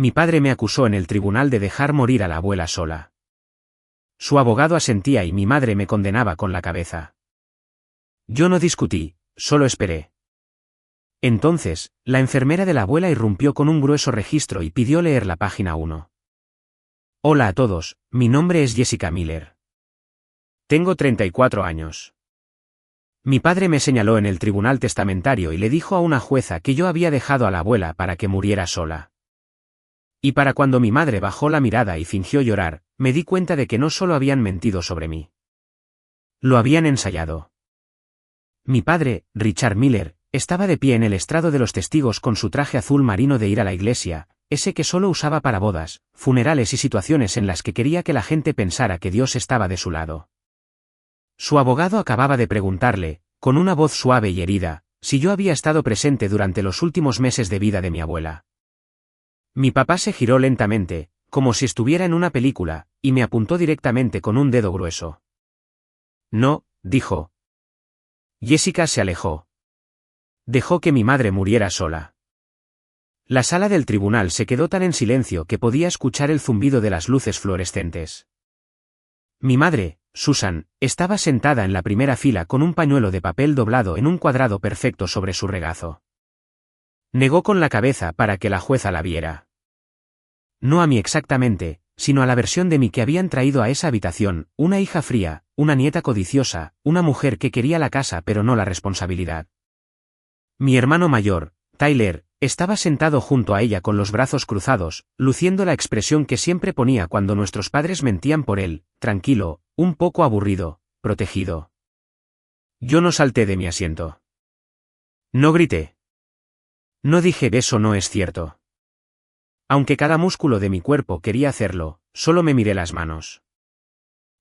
Mi padre me acusó en el tribunal de dejar morir a la abuela sola. Su abogado asentía y mi madre me condenaba con la cabeza. Yo no discutí, solo esperé. Entonces, la enfermera de la abuela irrumpió con un grueso registro y pidió leer la página 1. Hola a todos, mi nombre es Jessica Miller. Tengo 34 años. Mi padre me señaló en el tribunal testamentario y le dijo a una jueza que yo había dejado a la abuela para que muriera sola. Y para cuando mi madre bajó la mirada y fingió llorar, me di cuenta de que no solo habían mentido sobre mí. Lo habían ensayado. Mi padre, Richard Miller, estaba de pie en el estrado de los testigos con su traje azul marino de ir a la iglesia, ese que solo usaba para bodas, funerales y situaciones en las que quería que la gente pensara que Dios estaba de su lado. Su abogado acababa de preguntarle, con una voz suave y herida, si yo había estado presente durante los últimos meses de vida de mi abuela. Mi papá se giró lentamente, como si estuviera en una película, y me apuntó directamente con un dedo grueso. No, dijo. Jessica se alejó. Dejó que mi madre muriera sola. La sala del tribunal se quedó tan en silencio que podía escuchar el zumbido de las luces fluorescentes. Mi madre, Susan, estaba sentada en la primera fila con un pañuelo de papel doblado en un cuadrado perfecto sobre su regazo. Negó con la cabeza para que la jueza la viera. No a mí exactamente, sino a la versión de mí que habían traído a esa habitación, una hija fría, una nieta codiciosa, una mujer que quería la casa pero no la responsabilidad. Mi hermano mayor, Tyler, estaba sentado junto a ella con los brazos cruzados, luciendo la expresión que siempre ponía cuando nuestros padres mentían por él, tranquilo, un poco aburrido, protegido. Yo no salté de mi asiento. No grité. No dije eso no es cierto. Aunque cada músculo de mi cuerpo quería hacerlo, solo me miré las manos.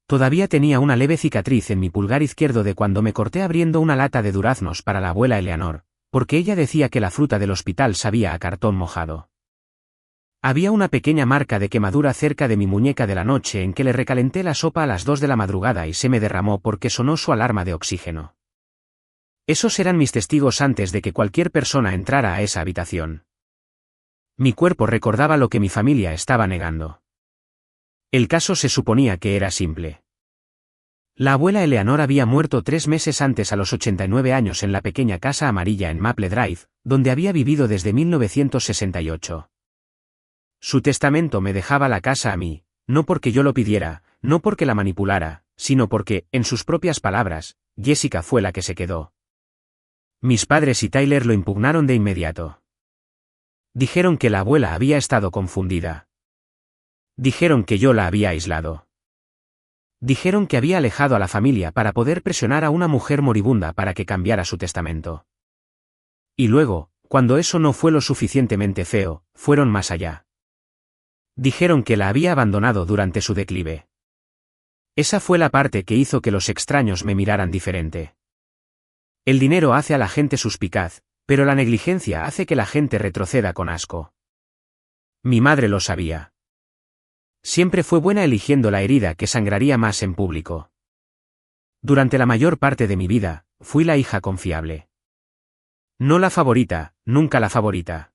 Todavía tenía una leve cicatriz en mi pulgar izquierdo de cuando me corté abriendo una lata de duraznos para la abuela Eleanor, porque ella decía que la fruta del hospital sabía a cartón mojado. Había una pequeña marca de quemadura cerca de mi muñeca de la noche en que le recalenté la sopa a las 2 de la madrugada y se me derramó porque sonó su alarma de oxígeno. Esos eran mis testigos antes de que cualquier persona entrara a esa habitación. Mi cuerpo recordaba lo que mi familia estaba negando. El caso se suponía que era simple. La abuela Eleanor había muerto 3 meses antes a los 89 años en la pequeña casa amarilla en Maple Drive, donde había vivido desde 1968. Su testamento me dejaba la casa a mí, no porque yo lo pidiera, no porque la manipulara, sino porque, en sus propias palabras, Jessica fue la que se quedó. Mis padres y Tyler lo impugnaron de inmediato. Dijeron que la abuela había estado confundida. Dijeron que yo la había aislado. Dijeron que había alejado a la familia para poder presionar a una mujer moribunda para que cambiara su testamento. Y luego, cuando eso no fue lo suficientemente feo, fueron más allá. Dijeron que la había abandonado durante su declive. Esa fue la parte que hizo que los extraños me miraran diferente. El dinero hace a la gente suspicaz, pero la negligencia hace que la gente retroceda con asco. Mi madre lo sabía. Siempre fue buena eligiendo la herida que sangraría más en público. Durante la mayor parte de mi vida, fui la hija confiable. No la favorita, nunca la favorita.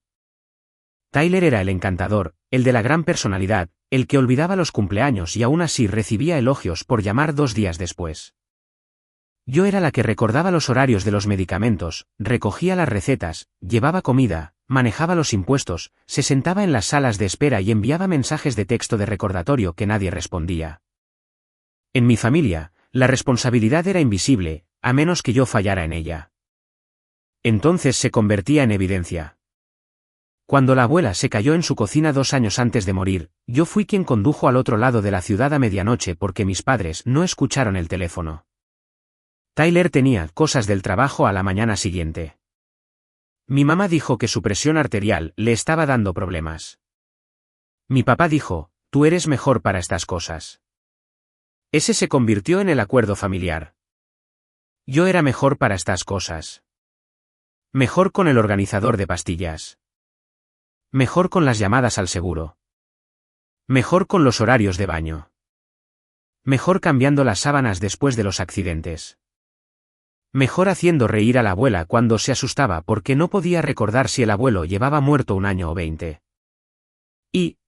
Tyler era el encantador, el de la gran personalidad, el que olvidaba los cumpleaños y aún así recibía elogios por llamar 2 días después. Yo era la que recordaba los horarios de los medicamentos, recogía las recetas, llevaba comida, manejaba los impuestos, se sentaba en las salas de espera y enviaba mensajes de texto de recordatorio que nadie respondía. En mi familia, la responsabilidad era invisible, a menos que yo fallara en ella. Entonces se convertía en evidencia. Cuando la abuela se cayó en su cocina 2 años antes de morir, yo fui quien condujo al otro lado de la ciudad a medianoche porque mis padres no escucharon el teléfono. Tyler tenía cosas del trabajo a la mañana siguiente. Mi mamá dijo que su presión arterial le estaba dando problemas. Mi papá dijo, tú eres mejor para estas cosas. Ese se convirtió en el acuerdo familiar. Yo era mejor para estas cosas. Mejor con el organizador de pastillas. Mejor con las llamadas al seguro. Mejor con los horarios de baño. Mejor cambiando las sábanas después de los accidentes. Mejor haciendo reír a la abuela cuando se asustaba porque no podía recordar si el abuelo llevaba muerto 1 año o 20.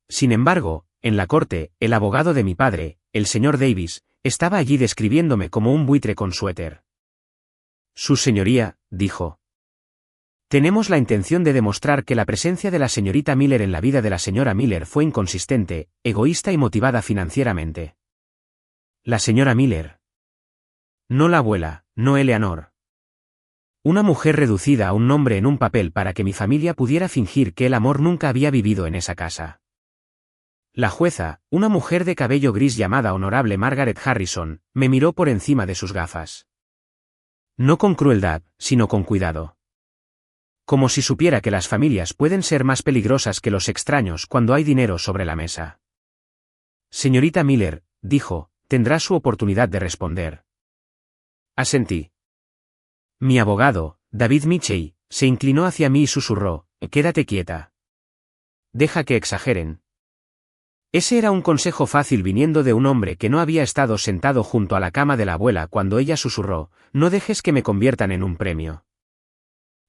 Sin embargo, en la corte, el abogado de mi padre, el señor Davis, estaba allí describiéndome como un buitre con suéter. Su señoría, dijo. Tenemos la intención de demostrar que la presencia de la señorita Miller en la vida de la señora Miller fue inconsistente, egoísta y motivada financieramente. La señora Miller. No la abuela, no Eleanor. Una mujer reducida a un nombre en un papel para que mi familia pudiera fingir que el amor nunca había vivido en esa casa. La jueza, una mujer de cabello gris llamada Honorable Margaret Harrison, me miró por encima de sus gafas. No con crueldad, sino con cuidado. Como si supiera que las familias pueden ser más peligrosas que los extraños cuando hay dinero sobre la mesa. Señorita Miller, dijo, tendrá su oportunidad de responder. Asentí. Mi abogado, David Mitchell, se inclinó hacia mí y susurró, quédate quieta. Deja que exageren. Ese era un consejo fácil viniendo de un hombre que no había estado sentado junto a la cama de la abuela cuando ella susurró, no dejes que me conviertan en un premio.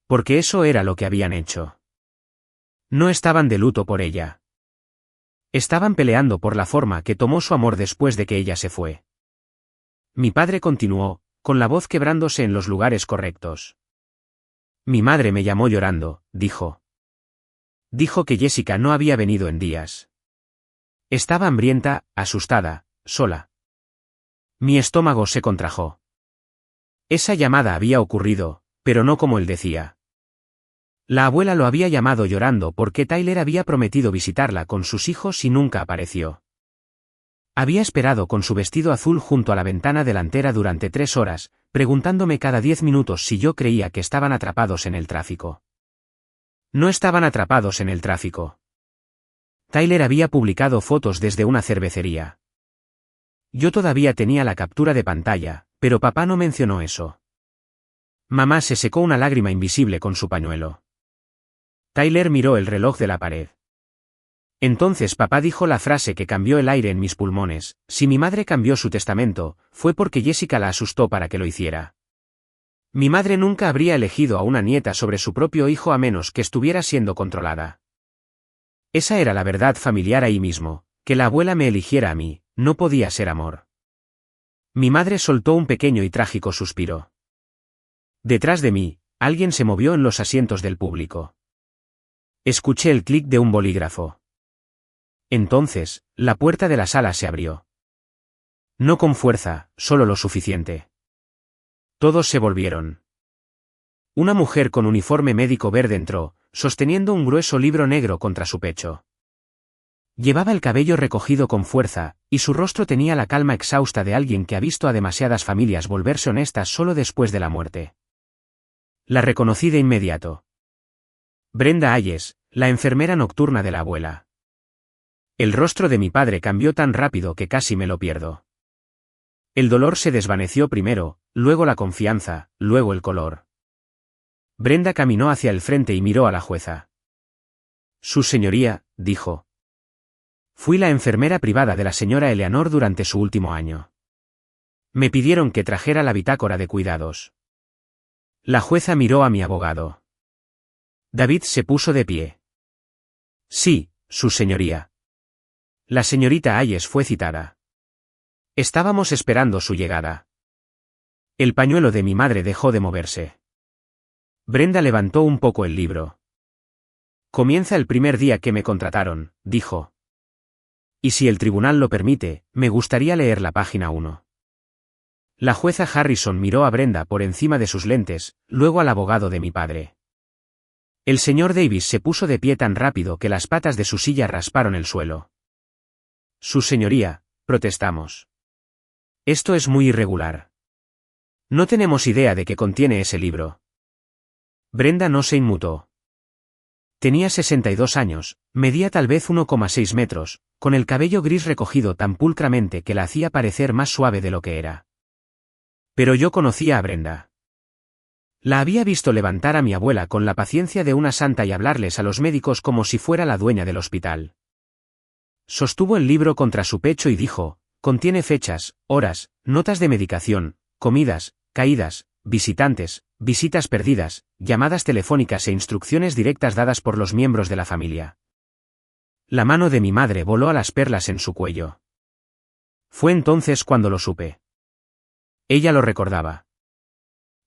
Porque eso era lo que habían hecho. No estaban de luto por ella. Estaban peleando por la forma que tomó su amor después de que ella se fue. Mi padre continuó, con la voz quebrándose en los lugares correctos. Mi madre me llamó llorando, dijo. Dijo que Jessica no había venido en días. Estaba hambrienta, asustada, sola. Mi estómago se contrajo. Esa llamada había ocurrido, pero no como él decía. La abuela lo había llamado llorando porque Tyler había prometido visitarla con sus hijos y nunca apareció. Había esperado con su vestido azul junto a la ventana delantera durante 3 horas, preguntándome cada 10 minutos si yo creía que estaban atrapados en el tráfico. No estaban atrapados en el tráfico. Tyler había publicado fotos desde una cervecería. Yo todavía tenía la captura de pantalla, pero papá no mencionó eso. Mamá se secó una lágrima invisible con su pañuelo. Tyler miró el reloj de la pared. Entonces papá dijo la frase que cambió el aire en mis pulmones, si mi madre cambió su testamento, fue porque Jessica la asustó para que lo hiciera. Mi madre nunca habría elegido a una nieta sobre su propio hijo a menos que estuviera siendo controlada. Esa era la verdad familiar ahí mismo, que la abuela me eligiera a mí, no podía ser amor. Mi madre soltó un pequeño y trágico suspiro. Detrás de mí, alguien se movió en los asientos del público. Escuché el clic de un bolígrafo. Entonces, la puerta de la sala se abrió. No con fuerza, solo lo suficiente. Todos se volvieron. Una mujer con uniforme médico verde entró, sosteniendo un grueso libro negro contra su pecho. Llevaba el cabello recogido con fuerza, y su rostro tenía la calma exhausta de alguien que ha visto a demasiadas familias volverse honestas solo después de la muerte. La reconocí de inmediato. Brenda Hayes, la enfermera nocturna de la abuela. El rostro de mi padre cambió tan rápido que casi me lo pierdo. El dolor se desvaneció primero, luego la confianza, luego el color. Brenda caminó hacia el frente y miró a la jueza. Su señoría, dijo. Fui la enfermera privada de la señora Eleanor durante su último año. Me pidieron que trajera la bitácora de cuidados. La jueza miró a mi abogado. David se puso de pie. Sí, su señoría. La señorita Hayes fue citada. Estábamos esperando su llegada. El pañuelo de mi madre dejó de moverse. Brenda levantó un poco el libro. Comienza el primer día que me contrataron, dijo. Y si el tribunal lo permite, me gustaría leer la página 1. La jueza Harrison miró a Brenda por encima de sus lentes, luego al abogado de mi padre. El señor Davis se puso de pie tan rápido que las patas de su silla rasparon el suelo. Su señoría, protestamos. Esto es muy irregular. No tenemos idea de qué contiene ese libro. Brenda no se inmutó. Tenía 62 años, medía tal vez 1,6 metros, con el cabello gris recogido tan pulcramente que la hacía parecer más suave de lo que era. Pero yo conocía a Brenda. La había visto levantar a mi abuela con la paciencia de una santa y hablarles a los médicos como si fuera la dueña del hospital. Sostuvo el libro contra su pecho y dijo, contiene fechas, horas, notas de medicación, comidas, caídas, visitantes, visitas perdidas, llamadas telefónicas e instrucciones directas dadas por los miembros de la familia. La mano de mi madre voló a las perlas en su cuello. Fue entonces cuando lo supe. Ella lo recordaba.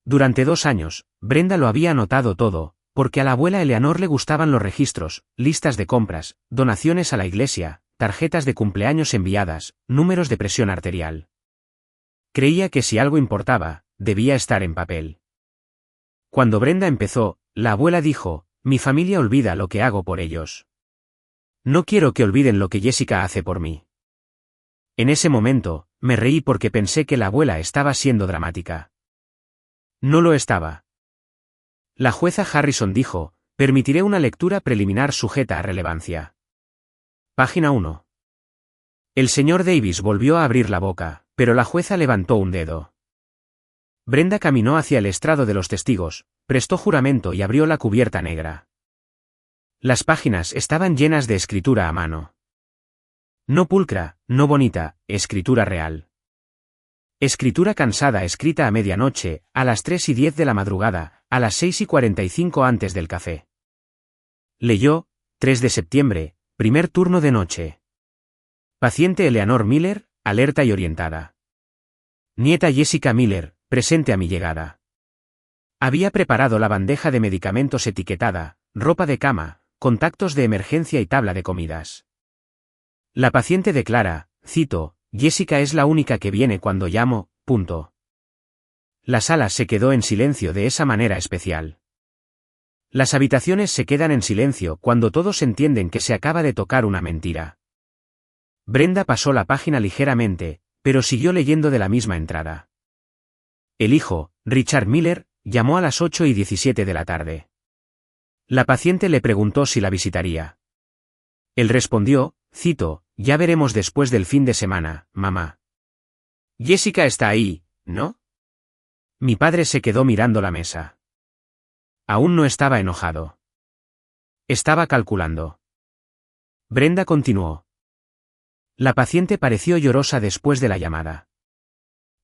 Durante 2 años, Brenda lo había anotado todo, porque a la abuela Eleanor le gustaban los registros, listas de compras, donaciones a la iglesia, tarjetas de cumpleaños enviadas, números de presión arterial. Creía que si algo importaba, debía estar en papel. Cuando Brenda empezó, la abuela dijo, mi familia olvida lo que hago por ellos. No quiero que olviden lo que Jessica hace por mí. En ese momento, me reí porque pensé que la abuela estaba siendo dramática. No lo estaba. La jueza Harrison dijo, permitiré una lectura preliminar sujeta a relevancia. Página 1. El señor Davis volvió a abrir la boca, pero la jueza levantó un dedo. Brenda caminó hacia el estrado de los testigos, prestó juramento y abrió la cubierta negra. Las páginas estaban llenas de escritura a mano. No pulcra, no bonita, escritura real. Escritura cansada escrita a medianoche, a las 3:10 de la madrugada, a las 6:45 antes del café. Leyó, 3 de septiembre, primer turno de noche. Paciente Eleanor Miller, alerta y orientada. Nieta Jessica Miller, presente a mi llegada. Había preparado la bandeja de medicamentos etiquetada, ropa de cama, contactos de emergencia y tabla de comidas. La paciente declara, cito, Jessica es la única que viene cuando llamo, punto. La sala se quedó en silencio de esa manera especial. Las habitaciones se quedan en silencio cuando todos entienden que se acaba de tocar una mentira. Brenda pasó la página ligeramente, pero siguió leyendo de la misma entrada. El hijo, Richard Miller, llamó a las 8:17 de la tarde. La paciente le preguntó si la visitaría. Él respondió, cito, ya veremos después del fin de semana, mamá. Jessica está ahí, ¿no? Mi padre se quedó mirando la mesa. Aún no estaba enojado. Estaba calculando. Brenda continuó. La paciente pareció llorosa después de la llamada.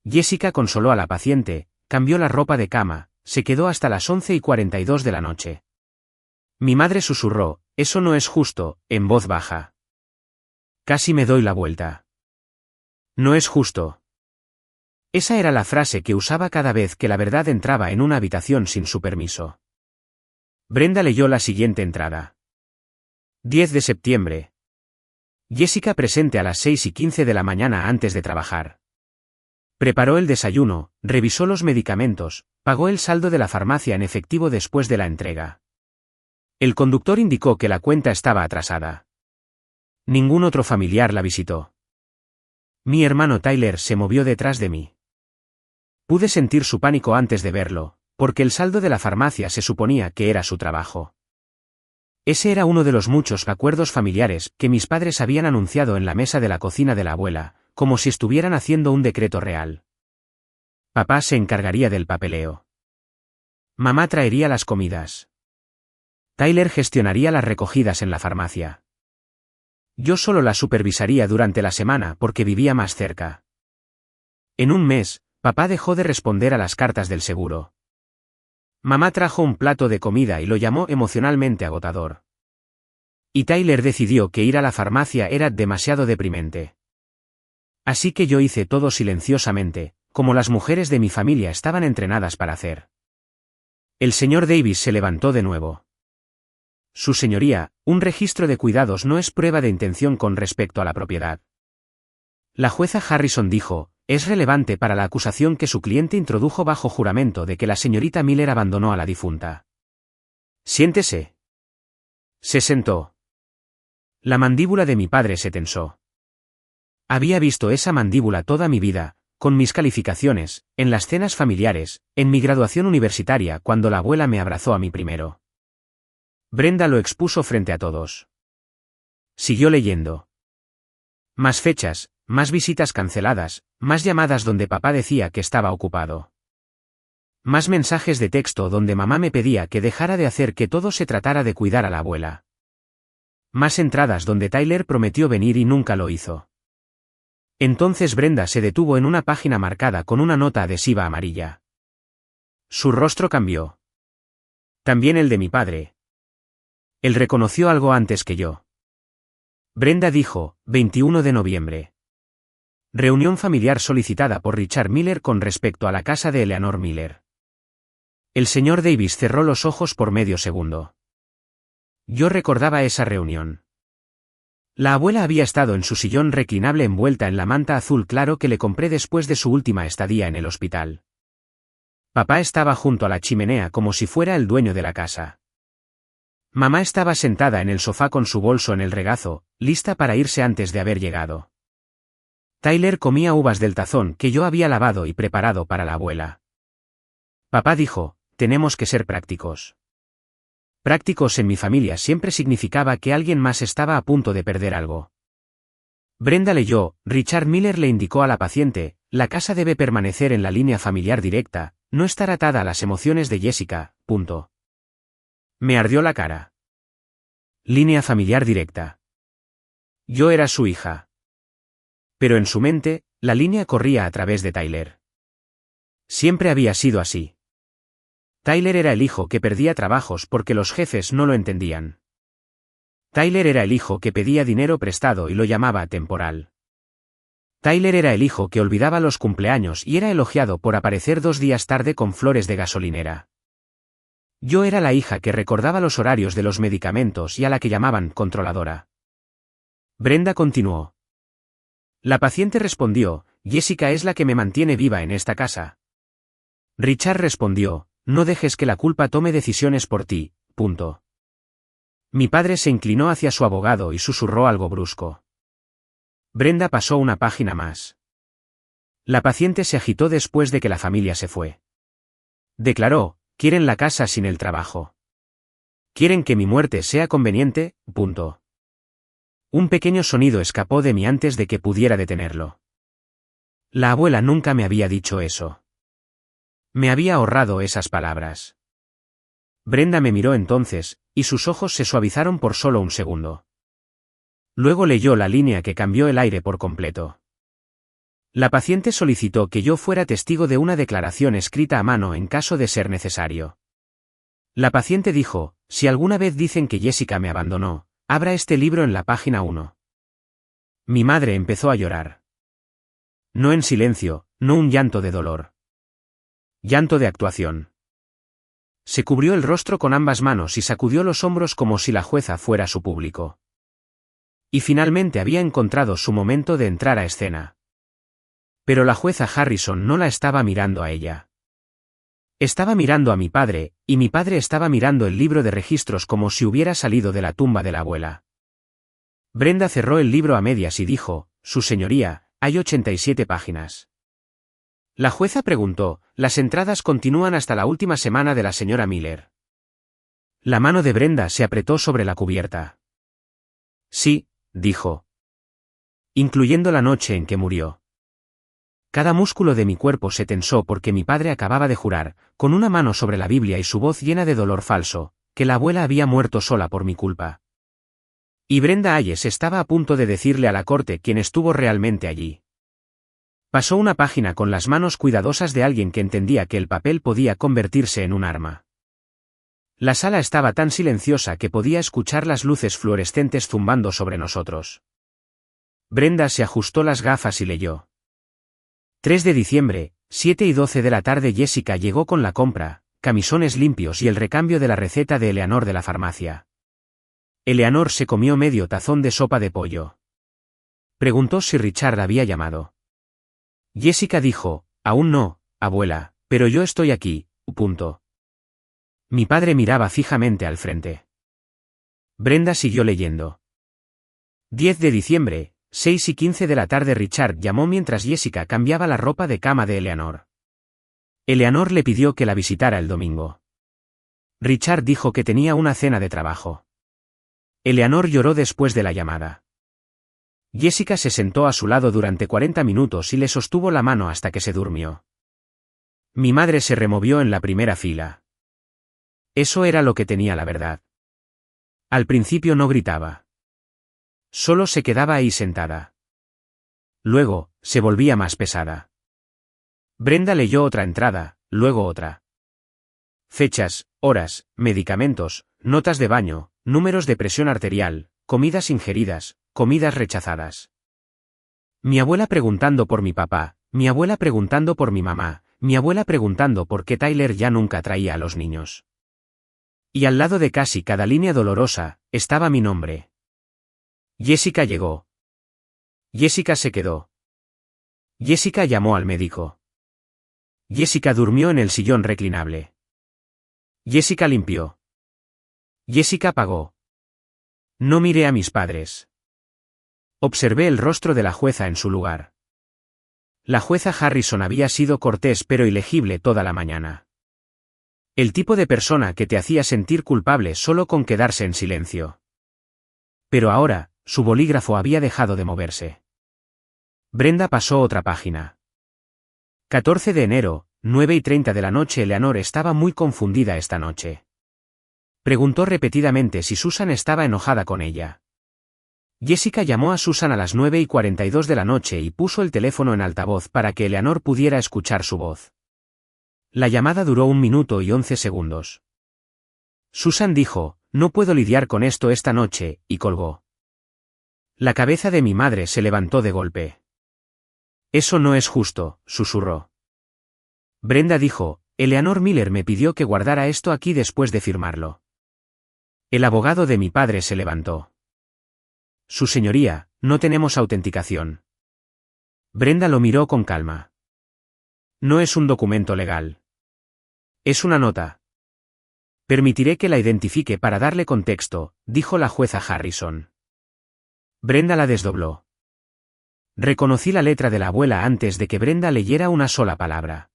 Jessica consoló a la paciente, cambió la ropa de cama, se quedó hasta las 11:42 de la noche. Mi madre susurró, eso no es justo, en voz baja. Casi me doy la vuelta. No es justo. Esa era la frase que usaba cada vez que la verdad entraba en una habitación sin su permiso. Brenda leyó la siguiente entrada. 10 de septiembre. Jessica presente a las 6:15 de la mañana antes de trabajar. Preparó el desayuno, revisó los medicamentos, pagó el saldo de la farmacia en efectivo después de la entrega. El conductor indicó que la cuenta estaba atrasada. Ningún otro familiar la visitó. Mi hermano Tyler se movió detrás de mí. Pude sentir su pánico antes de verlo, porque el saldo de la farmacia se suponía que era su trabajo. Ese era uno de los muchos acuerdos familiares que mis padres habían anunciado en la mesa de la cocina de la abuela, como si estuvieran haciendo un decreto real. Papá se encargaría del papeleo. Mamá traería las comidas. Tyler gestionaría las recogidas en la farmacia. Yo solo las supervisaría durante la semana porque vivía más cerca. En un mes, papá dejó de responder a las cartas del seguro. Mamá trajo un plato de comida y lo llamó emocionalmente agotador. Y Tyler decidió que ir a la farmacia era demasiado deprimente. Así que yo hice todo silenciosamente, como las mujeres de mi familia estaban entrenadas para hacer. El señor Davis se levantó de nuevo. Su señoría, un registro de cuidados no es prueba de intención con respecto a la propiedad. La jueza Harrison dijo, es relevante para la acusación que su cliente introdujo bajo juramento de que la señorita Miller abandonó a la difunta. Siéntese. Se sentó. La mandíbula de mi padre se tensó. Había visto esa mandíbula toda mi vida, con mis calificaciones, en las cenas familiares, en mi graduación universitaria cuando la abuela me abrazó a mí primero. Brenda lo expuso frente a todos. Siguió leyendo. Más fechas, más visitas canceladas, más llamadas donde papá decía que estaba ocupado. Más mensajes de texto donde mamá me pedía que dejara de hacer que todo se tratara de cuidar a la abuela. Más entradas donde Tyler prometió venir y nunca lo hizo. Entonces Brenda se detuvo en una página marcada con una nota adhesiva amarilla. Su rostro cambió. También el de mi padre. Él reconoció algo antes que yo. Brenda dijo, 21 de noviembre. Reunión familiar solicitada por Richard Miller con respecto a la casa de Eleanor Miller. El señor Davis cerró los ojos por medio segundo. Yo recordaba esa reunión. La abuela había estado en su sillón reclinable envuelta en la manta azul claro que le compré después de su última estadía en el hospital. Papá estaba junto a la chimenea como si fuera el dueño de la casa. Mamá estaba sentada en el sofá con su bolso en el regazo, lista para irse antes de haber llegado. Tyler comía uvas del tazón que yo había lavado y preparado para la abuela. Papá dijo, tenemos que ser prácticos. Prácticos en mi familia siempre significaba que alguien más estaba a punto de perder algo. Brenda leyó, Richard Miller le indicó a la paciente, la casa debe permanecer en la línea familiar directa, no estar atada a las emociones de Jessica, punto. Me ardió la cara. Línea familiar directa. Yo era su hija. Pero en su mente, la línea corría a través de Tyler. Siempre había sido así. Tyler era el hijo que perdía trabajos porque los jefes no lo entendían. Tyler era el hijo que pedía dinero prestado y lo llamaba temporal. Tyler era el hijo que olvidaba los cumpleaños y era elogiado por aparecer 2 días tarde con flores de gasolinera. Yo era la hija que recordaba los horarios de los medicamentos y a la que llamaban controladora. Brenda continuó. La paciente respondió, Jessica es la que me mantiene viva en esta casa. Richard respondió, no dejes que la culpa tome decisiones por ti, punto. Mi padre se inclinó hacia su abogado y susurró algo brusco. Brenda pasó una página más. La paciente se agitó después de que la familia se fue. Declaró, quieren la casa sin el trabajo. Quieren que mi muerte sea conveniente, punto. Un pequeño sonido escapó de mí antes de que pudiera detenerlo. La abuela nunca me había dicho eso. Me había ahorrado esas palabras. Brenda me miró entonces, y sus ojos se suavizaron por solo un segundo. Luego leyó la línea que cambió el aire por completo. La paciente solicitó que yo fuera testigo de una declaración escrita a mano en caso de ser necesario. La paciente dijo, si alguna vez dicen que Jessica me abandonó, abra este libro en la página 1. Mi madre empezó a llorar. No en silencio, no un llanto de dolor. Llanto de actuación. Se cubrió el rostro con ambas manos y sacudió los hombros como si la jueza fuera su público. Y finalmente había encontrado su momento de entrar a escena. Pero la jueza Harrison no la estaba mirando a ella. Estaba mirando a mi padre, y mi padre estaba mirando el libro de registros como si hubiera salido de la tumba de la abuela. Brenda cerró el libro a medias y dijo, Su señoría, hay 87 páginas. La jueza preguntó, las entradas continúan hasta la última semana de la señora Miller. La mano de Brenda se apretó sobre la cubierta. Sí, dijo. Incluyendo la noche en que murió. Cada músculo de mi cuerpo se tensó porque mi padre acababa de jurar, con una mano sobre la Biblia y su voz llena de dolor falso, que la abuela había muerto sola por mi culpa. Y Brenda Hayes estaba a punto de decirle a la corte quién estuvo realmente allí. Pasó una página con las manos cuidadosas de alguien que entendía que el papel podía convertirse en un arma. La sala estaba tan silenciosa que podía escuchar las luces fluorescentes zumbando sobre nosotros. Brenda se ajustó las gafas y leyó. 3 de diciembre, 7 y 12 de la tarde Jessica llegó con la compra, camisones limpios y el recambio de la receta de Eleanor de la farmacia. Eleanor se comió medio tazón de sopa de pollo. Preguntó si Richard había llamado. Jessica dijo, aún no, abuela, pero yo estoy aquí, punto. Mi padre miraba fijamente al frente. Brenda siguió leyendo. 10 de diciembre, 6 y 15 de la tarde Richard llamó mientras Jessica cambiaba la ropa de cama de Eleanor. Eleanor le pidió que la visitara el domingo. Richard dijo que tenía una cena de trabajo. Eleanor lloró después de la llamada. Jessica se sentó a su lado durante 40 minutos y le sostuvo la mano hasta que se durmió. Mi madre se removió en la primera fila. Eso era lo que tenía la verdad. Al principio no gritaba. Solo se quedaba ahí sentada. Luego, se volvía más pesada. Brenda leyó otra entrada, luego otra. Fechas, horas, medicamentos, notas de baño, números de presión arterial, comidas ingeridas, comidas rechazadas. Mi abuela preguntando por mi papá, mi abuela preguntando por mi mamá, mi abuela preguntando por qué Tyler ya nunca traía a los niños. Y al lado de casi cada línea dolorosa, estaba mi nombre. Jessica llegó. Jessica se quedó. Jessica llamó al médico. Jessica durmió en el sillón reclinable. Jessica limpió. Jessica pagó. No miré a mis padres. Observé el rostro de la jueza en su lugar. La jueza Harrison había sido cortés pero ilegible toda la mañana. El tipo de persona que te hacía sentir culpable solo con quedarse en silencio. Pero ahora, su bolígrafo había dejado de moverse. Brenda pasó otra página. 14 de enero, 9:30 de la noche. Eleanor estaba muy confundida esta noche. Preguntó repetidamente si Susan estaba enojada con ella. Jessica llamó a Susan a las 9:42 de la noche y puso el teléfono en altavoz para que Eleanor pudiera escuchar su voz. La llamada duró 1 minuto y 11 segundos. Susan dijo, no puedo lidiar con esto esta noche, y colgó. La cabeza de mi madre se levantó de golpe. Eso no es justo, susurró. Brenda dijo, Eleanor Miller me pidió que guardara esto aquí después de firmarlo. El abogado de mi padre se levantó. Su señoría, no tenemos autenticación. Brenda lo miró con calma. No es un documento legal. Es una nota. Permitiré que la identifique para darle contexto, dijo la jueza Harrison. Brenda la desdobló. Reconocí la letra de la abuela antes de que Brenda leyera una sola palabra.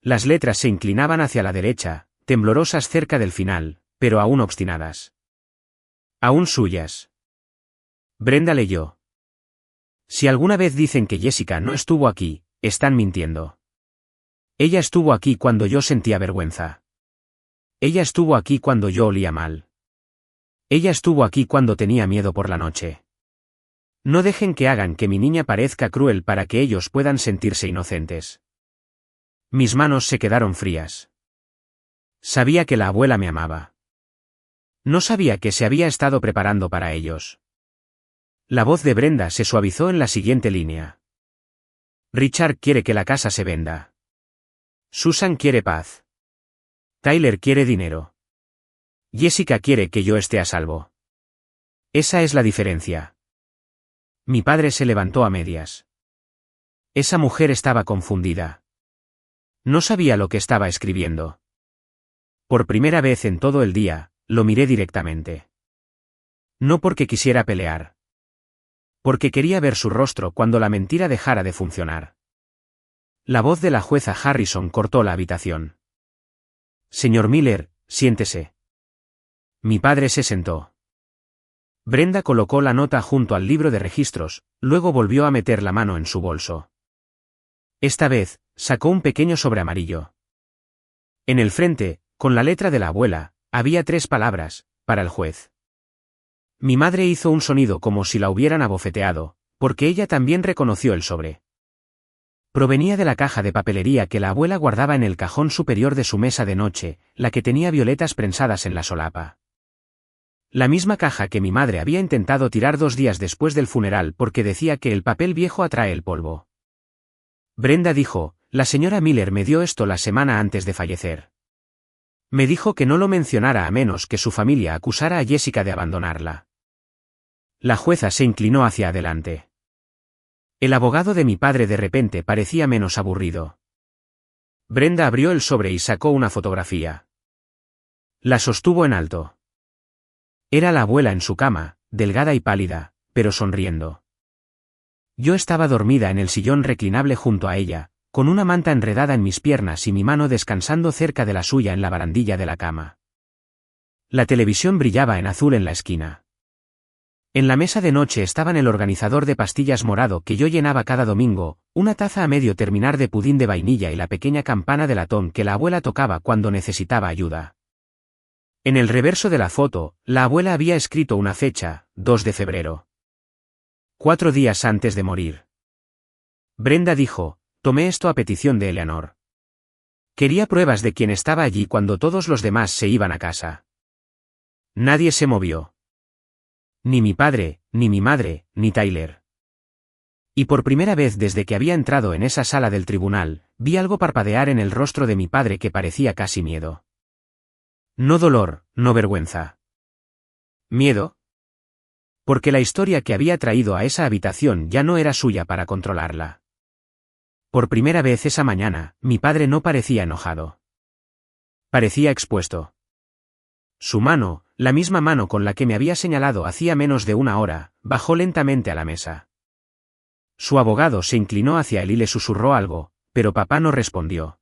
Las letras se inclinaban hacia la derecha, temblorosas cerca del final, pero aún obstinadas. Aún suyas. Brenda leyó. Si alguna vez dicen que Jessica no estuvo aquí, están mintiendo. Ella estuvo aquí cuando yo sentía vergüenza. Ella estuvo aquí cuando yo olía mal. Ella estuvo aquí cuando tenía miedo por la noche. No dejen que hagan que mi niña parezca cruel para que ellos puedan sentirse inocentes. Mis manos se quedaron frías. Sabía que la abuela me amaba. No sabía que se había estado preparando para ellos. La voz de Brenda se suavizó en la siguiente línea. Richard quiere que la casa se venda. Susan quiere paz. Tyler quiere dinero. Jessica quiere que yo esté a salvo. Esa es la diferencia. Mi padre se levantó a medias. Esa mujer estaba confundida. No sabía lo que estaba escribiendo. Por primera vez en todo el día, lo miré directamente. No porque quisiera pelear. Porque quería ver su rostro cuando la mentira dejara de funcionar. La voz de la jueza Harrison cortó la habitación. Señor Miller, siéntese. Mi padre se sentó. Brenda colocó la nota junto al libro de registros, luego volvió a meter la mano en su bolso. Esta vez, sacó un pequeño sobre amarillo. En el frente, con la letra de la abuela, había 3 palabras, para el juez. Mi madre hizo un sonido como si la hubieran abofeteado, porque ella también reconoció el sobre. Provenía de la caja de papelería que la abuela guardaba en el cajón superior de su mesa de noche, la que tenía violetas prensadas en la solapa. La misma caja que mi madre había intentado tirar 2 días después del funeral porque decía que el papel viejo atrae el polvo. Brenda dijo, la señora Miller me dio esto la semana antes de fallecer. Me dijo que no lo mencionara a menos que su familia acusara a Jessica de abandonarla. La jueza se inclinó hacia adelante. El abogado de mi padre de repente parecía menos aburrido. Brenda abrió el sobre y sacó una fotografía. La sostuvo en alto. Era la abuela en su cama, delgada y pálida, pero sonriendo. Yo estaba dormida en el sillón reclinable junto a ella, con una manta enredada en mis piernas y mi mano descansando cerca de la suya en la barandilla de la cama. La televisión brillaba en azul en la esquina. En la mesa de noche estaban el organizador de pastillas morado que yo llenaba cada domingo, una taza a medio terminar de pudín de vainilla y la pequeña campana de latón que la abuela tocaba cuando necesitaba ayuda. En el reverso de la foto, la abuela había escrito una fecha, 2 de febrero. 4 días antes de morir. Brenda dijo, tomé esto a petición de Eleanor. Quería pruebas de quién estaba allí cuando todos los demás se iban a casa. Nadie se movió. Ni mi padre, ni mi madre, ni Tyler. Y por primera vez desde que había entrado en esa sala del tribunal, vi algo parpadear en el rostro de mi padre que parecía casi miedo. No dolor, no vergüenza. ¿Miedo? Porque la historia que había traído a esa habitación ya no era suya para controlarla. Por primera vez esa mañana, mi padre no parecía enojado. Parecía expuesto. Su mano, la misma mano con la que me había señalado hacía menos de una hora, bajó lentamente a la mesa. Su abogado se inclinó hacia él y le susurró algo, pero papá no respondió.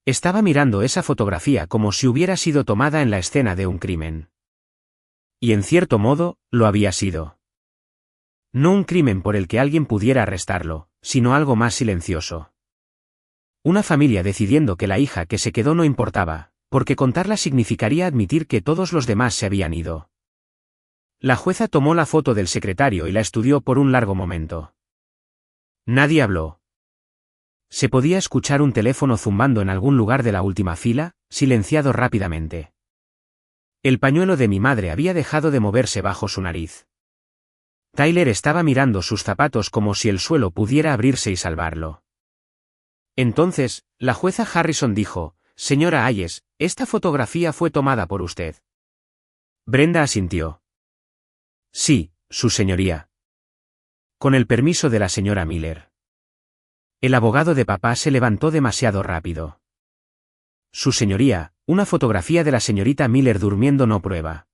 Estaba mirando esa fotografía como si hubiera sido tomada en la escena de un crimen. Y en cierto modo, lo había sido. No un crimen por el que alguien pudiera arrestarlo, sino algo más silencioso. Una familia decidiendo que la hija que se quedó no importaba, porque contarla significaría admitir que todos los demás se habían ido. La jueza tomó la foto del secretario y la estudió por un largo momento. Nadie habló. Se podía escuchar un teléfono zumbando en algún lugar de la última fila, silenciado rápidamente. El pañuelo de mi madre había dejado de moverse bajo su nariz. Tyler estaba mirando sus zapatos como si el suelo pudiera abrirse y salvarlo. Entonces, la jueza Harrison dijo: «Señora Hayes, esta fotografía fue tomada por usted». Brenda asintió. «Sí, su señoría». Con el permiso de la señora Miller. El abogado de papá se levantó demasiado rápido. «Su señoría, una fotografía de la señorita Miller durmiendo no prueba».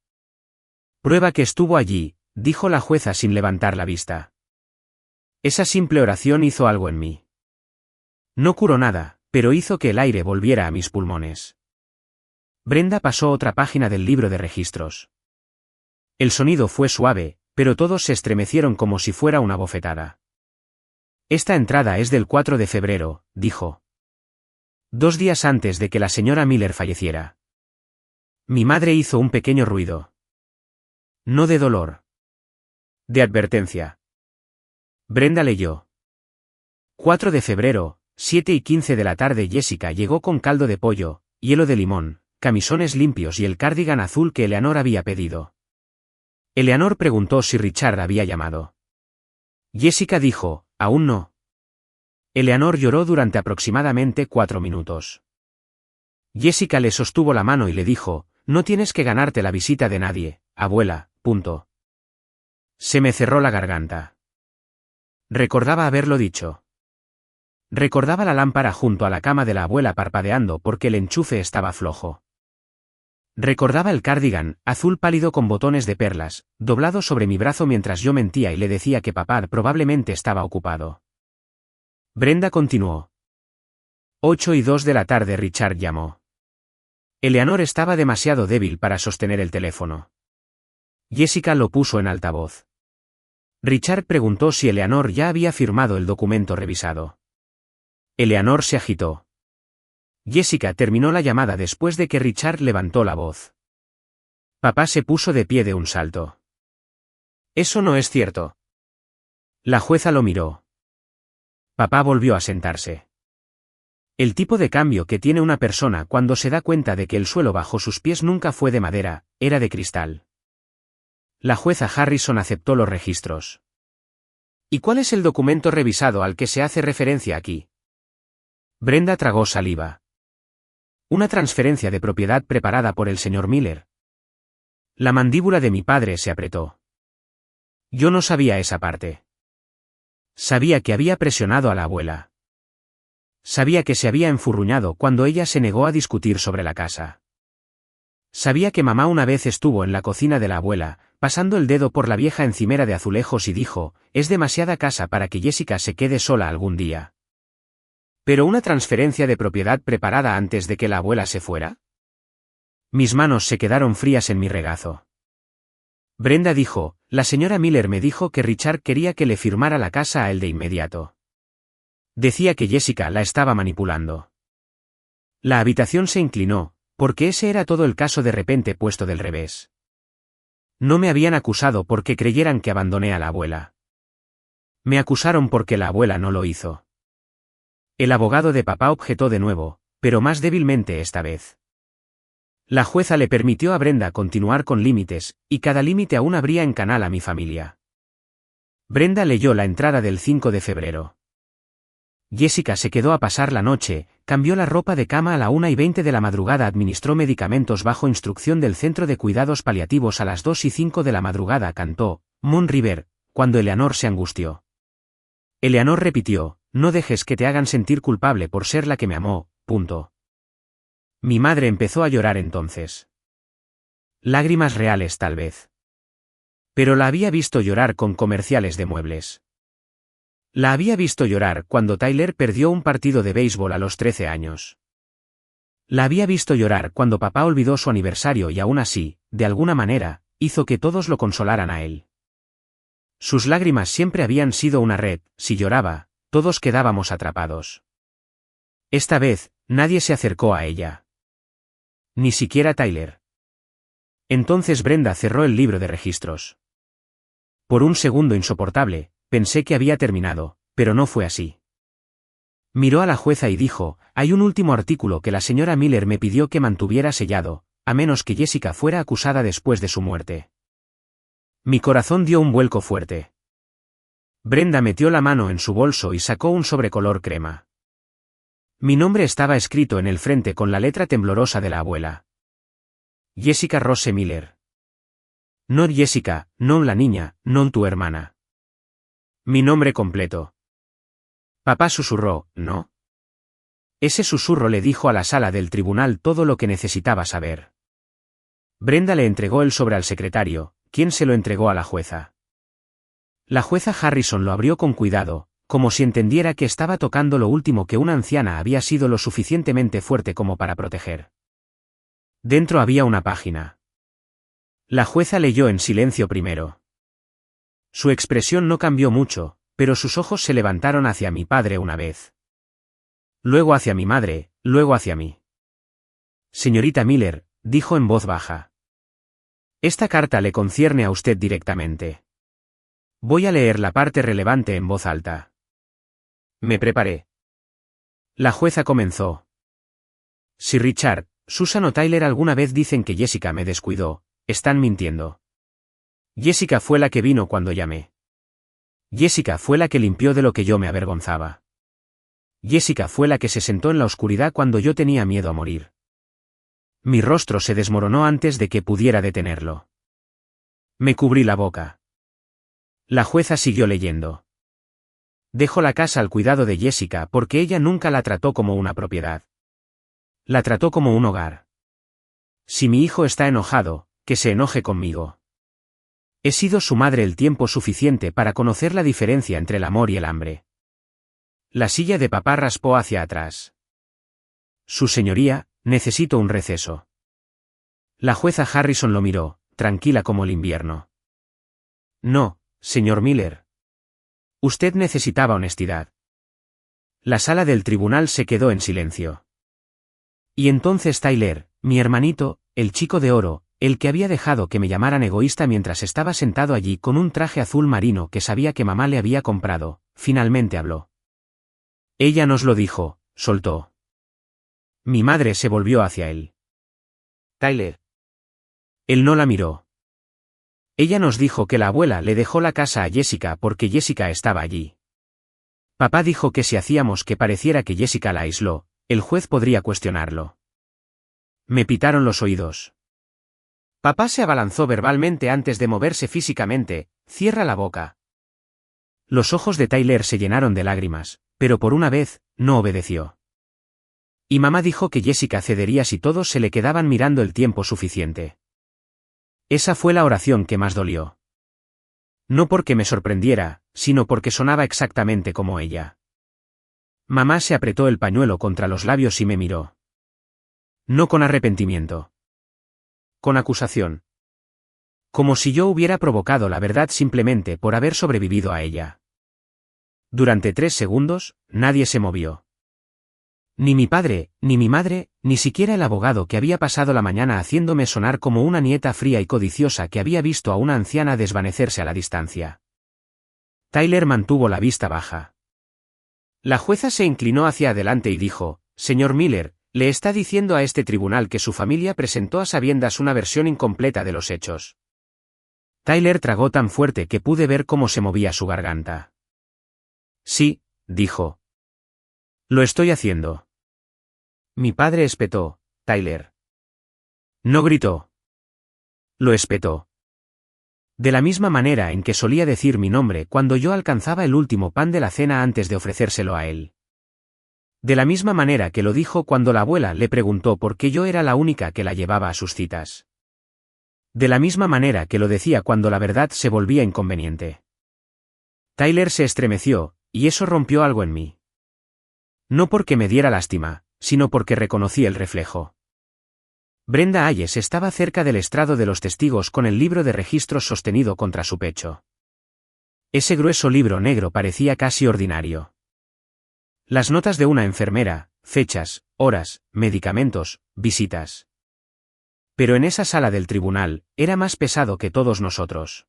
«Prueba que estuvo allí», dijo la jueza sin levantar la vista. Esa simple oración hizo algo en mí. No curó nada, pero hizo que el aire volviera a mis pulmones. Brenda pasó otra página del libro de registros. El sonido fue suave, pero todos se estremecieron como si fuera una bofetada. «Esta entrada es del 4 de febrero», dijo. 2 días antes de que la señora Miller falleciera. Mi madre hizo un pequeño ruido. No de dolor. De advertencia. Brenda leyó. 4 de febrero, 7:15 de la tarde. Jessica llegó con caldo de pollo, hielo de limón, camisones limpios y el cardigan azul que Eleanor había pedido. Eleanor preguntó si Richard había llamado. Jessica dijo: «Aún no». Eleanor lloró durante aproximadamente 4 minutos. Jessica le sostuvo la mano y le dijo: «No tienes que ganarte la visita de nadie, abuela, punto». Se me cerró la garganta. Recordaba haberlo dicho. Recordaba la lámpara junto a la cama de la abuela parpadeando porque el enchufe estaba flojo. Recordaba el cardigan, azul pálido con botones de perlas, doblado sobre mi brazo mientras yo mentía y le decía que papá probablemente estaba ocupado. Brenda continuó. 8:02 de la tarde. Richard llamó. Eleanor estaba demasiado débil para sostener el teléfono. Jessica lo puso en altavoz. Richard preguntó si Eleanor ya había firmado el documento revisado. Eleanor se agitó. Jessica terminó la llamada después de que Richard levantó la voz. Papá se puso de pie de un salto. «Eso no es cierto». La jueza lo miró. Papá volvió a sentarse. El tipo de cambio que tiene una persona cuando se da cuenta de que el suelo bajo sus pies nunca fue de madera, era de cristal. La jueza Harrison aceptó los registros. ¿Y cuál es el documento revisado al que se hace referencia aquí? Brenda tragó saliva. Una transferencia de propiedad preparada por el señor Miller. La mandíbula de mi padre se apretó. Yo no sabía esa parte. Sabía que había presionado a la abuela. Sabía que se había enfurruñado cuando ella se negó a discutir sobre la casa. Sabía que mamá una vez estuvo en la cocina de la abuela, pasando el dedo por la vieja encimera de azulejos y dijo: «Es demasiada casa para que Jessica se quede sola algún día». ¿Pero una transferencia de propiedad preparada antes de que la abuela se fuera? Mis manos se quedaron frías en mi regazo. Brenda dijo: «La señora Miller me dijo que Richard quería que le firmara la casa a él de inmediato. Decía que Jessica la estaba manipulando». La habitación se inclinó, porque ese era todo el caso de repente puesto del revés. No me habían acusado porque creyeran que abandoné a la abuela. Me acusaron porque la abuela no lo hizo. El abogado de papá objetó de nuevo, pero más débilmente esta vez. La jueza le permitió a Brenda continuar con límites, y cada límite aún abría en canal a mi familia. Brenda leyó la entrada del 5 de febrero. Jessica se quedó a pasar la noche, cambió la ropa de cama a la 1:20 de la madrugada, administró medicamentos bajo instrucción del Centro de Cuidados Paliativos a las 2:05 de la madrugada, cantó Moon River, cuando Eleanor se angustió. Eleanor repitió, no dejes que te hagan sentir culpable por ser la que me amó, punto. Mi madre empezó a llorar entonces. Lágrimas reales tal vez. Pero la había visto llorar con comerciales de muebles. La había visto llorar cuando Tyler perdió un partido de béisbol a los 13 años. La había visto llorar cuando papá olvidó su aniversario y aún así, de alguna manera, hizo que todos lo consolaran a él. Sus lágrimas siempre habían sido una red, si lloraba, todos quedábamos atrapados. Esta vez, nadie se acercó a ella. Ni siquiera Tyler. Entonces Brenda cerró el libro de registros. Por un segundo insoportable, pensé que había terminado, pero no fue así. Miró a la jueza y dijo, hay un último artículo que la señora Miller me pidió que mantuviera sellado, a menos que Jessica fuera acusada después de su muerte. Mi corazón dio un vuelco fuerte. Brenda metió la mano en su bolso y sacó un sobre color crema. Mi nombre estaba escrito en el frente con la letra temblorosa de la abuela. Jessica Rose Miller. No Jessica, no la niña, no tu hermana. Mi nombre completo. Papá susurró, ¿no? Ese susurro le dijo a la sala del tribunal todo lo que necesitaba saber. Brenda le entregó el sobre al secretario, quien se lo entregó a la jueza. La jueza Harrison lo abrió con cuidado, como si entendiera que estaba tocando lo último que una anciana había sido lo suficientemente fuerte como para proteger. Dentro había una página. La jueza leyó en silencio primero. Su expresión no cambió mucho, pero sus ojos se levantaron hacia mi padre una vez. Luego hacia mi madre, luego hacia mí. Señorita Miller, dijo en voz baja. Esta carta le concierne a usted directamente. Voy a leer la parte relevante en voz alta. Me preparé. La jueza comenzó. Si Richard, Susan o Tyler alguna vez dicen que Jessica me descuidó, están mintiendo. Jessica fue la que vino cuando llamé. Jessica fue la que limpió de lo que yo me avergonzaba. Jessica fue la que se sentó en la oscuridad cuando yo tenía miedo a morir. Mi rostro se desmoronó antes de que pudiera detenerlo. Me cubrí la boca. La jueza siguió leyendo. Dejó la casa al cuidado de Jessica porque ella nunca la trató como una propiedad. La trató como un hogar. Si mi hijo está enojado, que se enoje conmigo. He sido su madre el tiempo suficiente para conocer la diferencia entre el amor y el hambre. La silla de papá raspó hacia atrás. Su señoría, necesito un receso. La jueza Harrison lo miró, tranquila como el invierno. No, señor Miller. Usted necesitaba honestidad. La sala del tribunal se quedó en silencio. Y entonces Tyler, mi hermanito, el chico de oro, el que había dejado que me llamaran egoísta mientras estaba sentado allí con un traje azul marino que sabía que mamá le había comprado, finalmente habló. Ella nos lo dijo, soltó. Mi madre se volvió hacia él. Tyler. Él no la miró. Ella nos dijo que la abuela le dejó la casa a Jessica porque Jessica estaba allí. Papá dijo que si hacíamos que pareciera que Jessica la aisló, el juez podría cuestionarlo. Me pitaron los oídos. Papá se abalanzó verbalmente antes de moverse físicamente, cierra la boca. Los ojos de Tyler se llenaron de lágrimas, pero por una vez, no obedeció. Y mamá dijo que Jessica cedería si todos se le quedaban mirando el tiempo suficiente. Esa fue la oración que más dolió. No porque me sorprendiera, sino porque sonaba exactamente como ella. Mamá se apretó el pañuelo contra los labios y me miró. No con arrepentimiento. Con acusación. Como si yo hubiera provocado la verdad simplemente por haber sobrevivido a ella. Durante 3 segundos, nadie se movió. Ni mi padre, ni mi madre, ni siquiera el abogado que había pasado la mañana haciéndome sonar como una nieta fría y codiciosa que había visto a una anciana desvanecerse a la distancia. Tyler mantuvo la vista baja. La jueza se inclinó hacia adelante y dijo, «Señor Miller, Le está diciendo a este tribunal que su familia presentó a sabiendas una versión incompleta de los hechos. Tyler tragó tan fuerte que pude ver cómo se movía su garganta. Sí, dijo. Lo estoy haciendo. Mi padre espetó, Tyler. No gritó. Lo espetó. De la misma manera en que solía decir mi nombre cuando yo alcanzaba el último pan de la cena antes de ofrecérselo a él. De la misma manera que lo dijo cuando la abuela le preguntó por qué yo era la única que la llevaba a sus citas. De la misma manera que lo decía cuando la verdad se volvía inconveniente. Tyler se estremeció, y eso rompió algo en mí. No porque me diera lástima, sino porque reconocí el reflejo. Brenda Hayes estaba cerca del estrado de los testigos con el libro de registros sostenido contra su pecho. Ese grueso libro negro parecía casi ordinario. Las notas de una enfermera, fechas, horas, medicamentos, visitas. Pero en esa sala del tribunal, era más pesado que todos nosotros.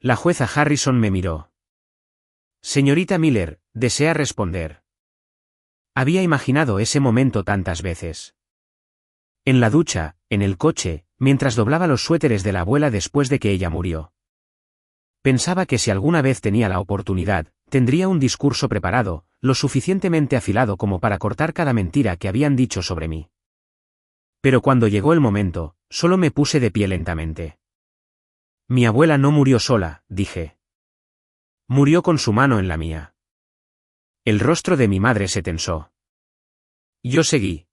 La jueza Harrison me miró. Señorita Miller, ¿desea responder? Había imaginado ese momento tantas veces. En la ducha, en el coche, mientras doblaba los suéteres de la abuela después de que ella murió. Pensaba que si alguna vez tenía la oportunidad, tendría un discurso preparado, lo suficientemente afilado como para cortar cada mentira que habían dicho sobre mí. Pero cuando llegó el momento, solo me puse de pie lentamente. Mi abuela no murió sola, dije. Murió con su mano en la mía. El rostro de mi madre se tensó. Yo seguí.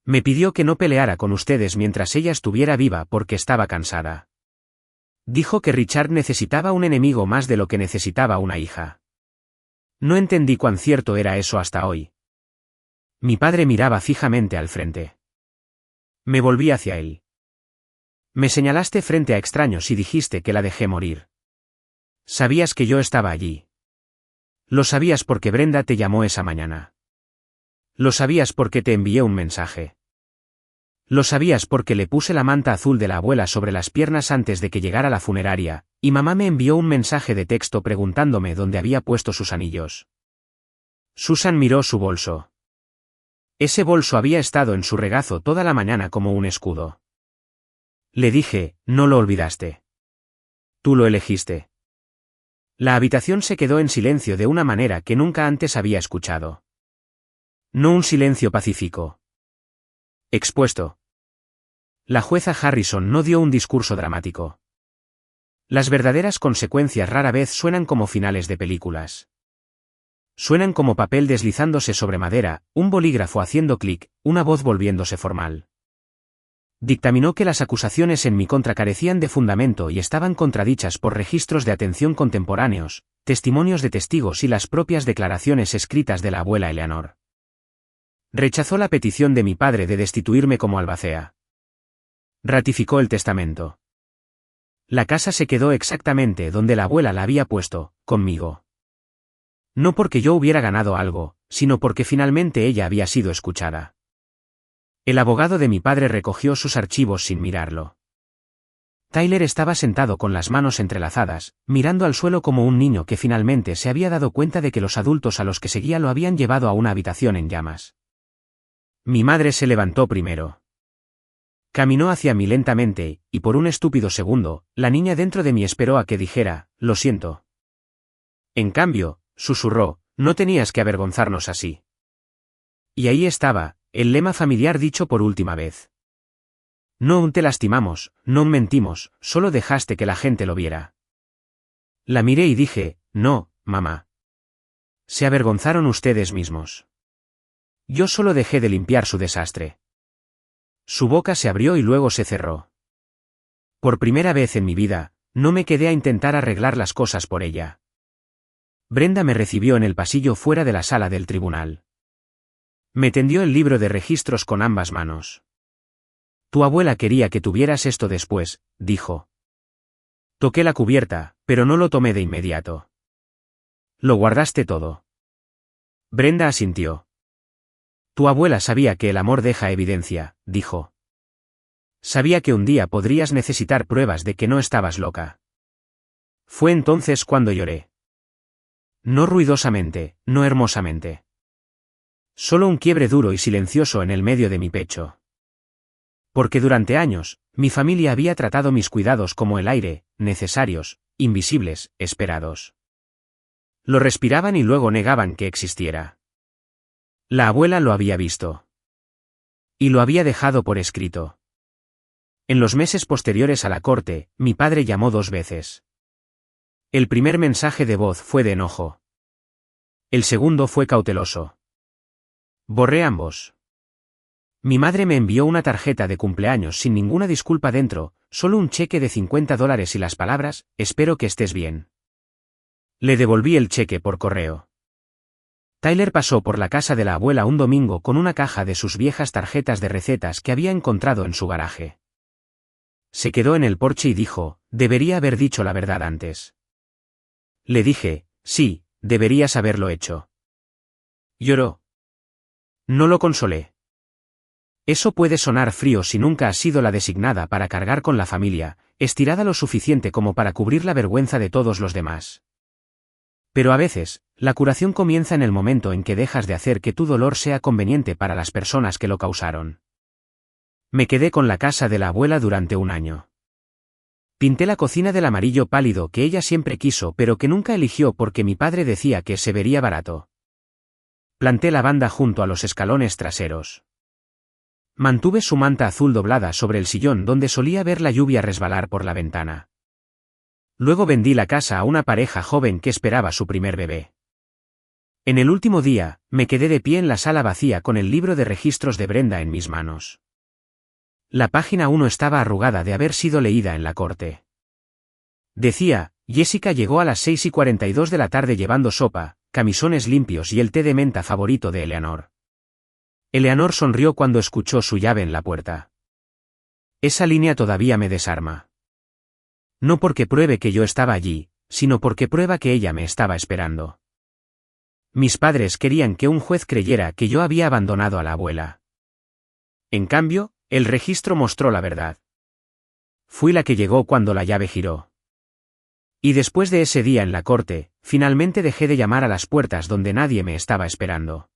Me pidió que no peleara con ustedes mientras ella estuviera viva porque estaba cansada. Dijo que Richard necesitaba un enemigo más de lo que necesitaba una hija. No entendí cuán cierto era eso hasta hoy. Mi padre miraba fijamente al frente. Me volví hacia él. Me señalaste frente a extraños y dijiste que la dejé morir. Sabías que yo estaba allí. Lo sabías porque Brenda te llamó esa mañana. Lo sabías porque te envié un mensaje. Lo sabías porque le puse la manta azul de la abuela sobre las piernas antes de que llegara la funeraria, y mamá me envió un mensaje de texto preguntándome dónde había puesto sus anillos. Susan miró su bolso. Ese bolso había estado en su regazo toda la mañana como un escudo. Le dije, no lo olvidaste. Tú lo elegiste. La habitación se quedó en silencio de una manera que nunca antes había escuchado. No un silencio pacífico. Expuesto. La jueza Harrison no dio un discurso dramático. Las verdaderas consecuencias rara vez suenan como finales de películas. Suenan como papel deslizándose sobre madera, un bolígrafo haciendo clic, una voz volviéndose formal. Dictaminó que las acusaciones en mi contra carecían de fundamento y estaban contradichas por registros de atención contemporáneos, testimonios de testigos y las propias declaraciones escritas de la abuela Eleanor. Rechazó la petición de mi padre de destituirme como albacea. Ratificó el testamento. La casa se quedó exactamente donde la abuela la había puesto, conmigo. No porque yo hubiera ganado algo, sino porque finalmente ella había sido escuchada. El abogado de mi padre recogió sus archivos sin mirarlo. Tyler estaba sentado con las manos entrelazadas, mirando al suelo como un niño que finalmente se había dado cuenta de que los adultos a los que seguía lo habían llevado a una habitación en llamas. Mi madre se levantó primero. Caminó hacia mí lentamente, y por un estúpido segundo, la niña dentro de mí esperó a que dijera, lo siento. En cambio, susurró, no tenías que avergonzarnos así. Y ahí estaba, el lema familiar dicho por última vez. No te lastimamos, no mentimos, solo dejaste que la gente lo viera. La miré y dije, no, mamá. Se avergonzaron ustedes mismos. Yo solo dejé de limpiar su desastre. Su boca se abrió y luego se cerró. Por primera vez en mi vida, no me quedé a intentar arreglar las cosas por ella. Brenda me recibió en el pasillo fuera de la sala del tribunal. Me tendió el libro de registros con ambas manos. Tu abuela quería que tuvieras esto después, dijo. Toqué la cubierta, pero no lo tomé de inmediato. Lo guardaste todo. Brenda asintió. Tu abuela sabía que el amor deja evidencia, dijo. Sabía que un día podrías necesitar pruebas de que no estabas loca. Fue entonces cuando lloré. No ruidosamente, no hermosamente. Solo un quiebre duro y silencioso en el medio de mi pecho. Porque durante años, mi familia había tratado mis cuidados como el aire, necesarios, invisibles, esperados. Lo respiraban y luego negaban que existiera. La abuela lo había visto. Y lo había dejado por escrito. En los meses posteriores a la corte, mi padre llamó 2 veces. El primer mensaje de voz fue de enojo. El segundo fue cauteloso. Borré ambos. Mi madre me envió una tarjeta de cumpleaños sin ninguna disculpa dentro, solo un cheque de $50 y las palabras, espero que estés bien. Le devolví el cheque por correo. Tyler pasó por la casa de la abuela un domingo con una caja de sus viejas tarjetas de recetas que había encontrado en su garaje. Se quedó en el porche y dijo, debería haber dicho la verdad antes. Le dije, sí, deberías haberlo hecho. Lloró. No lo consolé. Eso puede sonar frío si nunca has sido la designada para cargar con la familia, estirada lo suficiente como para cubrir la vergüenza de todos los demás. Pero a veces, la curación comienza en el momento en que dejas de hacer que tu dolor sea conveniente para las personas que lo causaron. Me quedé con la casa de la abuela durante un año. Pinté la cocina del amarillo pálido que ella siempre quiso pero que nunca eligió porque mi padre decía que se vería barato. Planté lavanda junto a los escalones traseros. Mantuve su manta azul doblada sobre el sillón donde solía ver la lluvia resbalar por la ventana. Luego vendí la casa a una pareja joven que esperaba su primer bebé. En el último día, me quedé de pie en la sala vacía con el libro de registros de Brenda en mis manos. La página 1 estaba arrugada de haber sido leída en la corte. Decía, Jessica llegó a las 6:42 de la tarde llevando sopa, camisones limpios y el té de menta favorito de Eleanor. Eleanor sonrió cuando escuchó su llave en la puerta. Esa línea todavía me desarma. No porque pruebe que yo estaba allí, sino porque prueba que ella me estaba esperando. Mis padres querían que un juez creyera que yo había abandonado a la abuela. En cambio, el registro mostró la verdad. Fui la que llegó cuando la llave giró. Y después de ese día en la corte, finalmente dejé de llamar a las puertas donde nadie me estaba esperando.